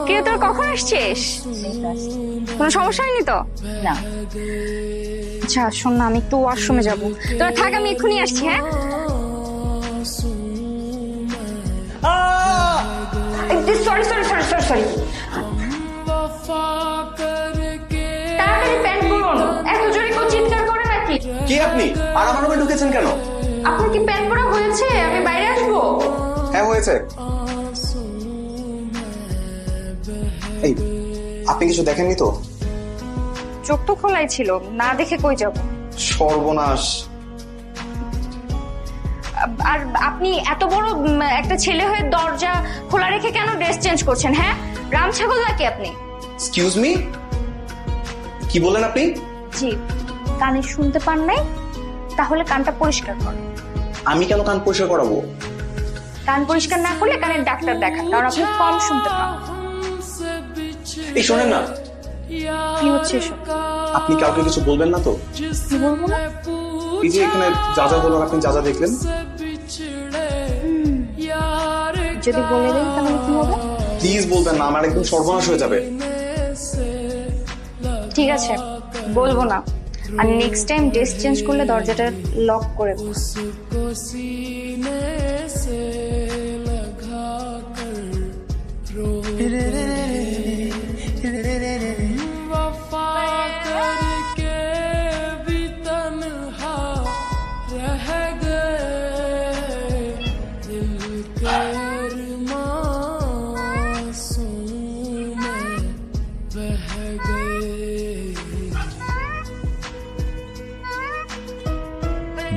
কে তোর কখন আসছিস? কোনো সমস্যা হয়নি তো? না। আচ্ছা শোন না, আমি একটু ওয়াশরুমে যাবো, তোরা থাক, আমি এক্ষুনি আসছি। হ্যাঁ sorry sorry sorry sorry sorry, তাড়াতাড়ি প্যান্ট পরুন, এত জোরে কেউ চিৎকার করে নাকি? কে আপনি? আর আমার রুমে ঢুকেছেন কেন? আপনার কি প্যান্ট পরা হয়েছে? আমি বাইরে আসবো? হ্যাঁ হয়েছে। এই আপনি কিছু দেখেননি তো? চোখ তো খোলাই ছিল, না দেখে কই যাব? সর্বনাশ। আর আপনি এত বড় একটা ছেলে হয়ে দরজা খোলা রেখে কেন ড্রেস চেঞ্জ করছেন? হ্যাঁ রাম ছাগল নাকি আপনি? এক্সকিউজ মি, কি বললেন আপনি? জি, কানে শুনতে পান নাই? তাহলে কানটা পরিষ্কার করুন। আমি কেন কান পরিষ্কার করাবো? কান পরিষ্কার না করলে কানের ডাক্তার দেখান, কারণ আপনি কম শুনতে পান। এই শোনেন না, কি হচ্ছে এসব? আপনি কাউকে কিছু বলবেন না তো? কি বলবো না? এই যে এখানে যা যা হলো আপনি যা যা দেখলেন। যদি বলে দেন তাহলে কি হবে? প্লিজ বলবেন না, আমার একদম সর্বনাশ হয়ে যাবে। ঠিক আছে বলবো না, আর নেক্সট টাইম ড্রেস চেঞ্জ করলে দরজাটা লক করে দেবো।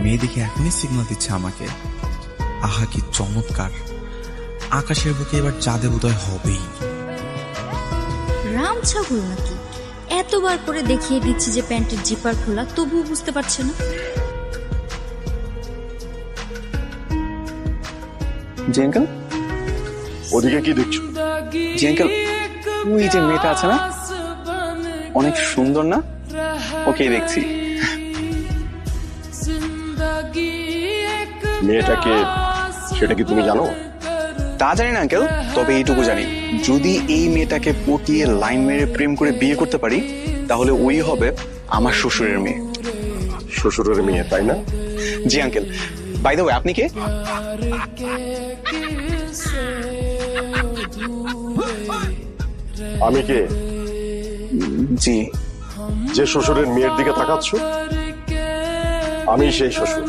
মেয়ে দেখে এখনই সিগন্যাল দিচ্ছে আমাকে। আহা কি চমৎকার! আকাশের বুকে এবার চাঁদের উদয় হবেই। রাম ছাগল নাকি? এতবার করে দেখিয়ে দিচ্ছি যে প্যান্টের জিপার খোলা, তবুও বুঝতে পারছে না। জি আঙ্কেল। ওদিকে কি দেখছো? জি আঙ্কেল, ওই যে মেয়েটা আছে না, অনেক সুন্দর না? ওকেই দেখছি। মেয়েটাকে, সেটা কি তুমি জানো? তা জানি না আঙ্কেল, তবে এইটুকু জানি, যদি এই মেয়েটাকে পটিয়ে লাইন মেরে প্রেম করে বিয়ে করতে পারি, তাহলে ওই হবে আমার শ্বশুরের মেয়ে। শ্বশুরের মেয়ে, তাই না? জি আঙ্কেল। বাই দ্য ওয়ে, আপনি কে? আমি কে? জি। যে শ্বশুরের মেয়ের দিকে তাকাচ্ছ, আমি সেই শ্বশুর।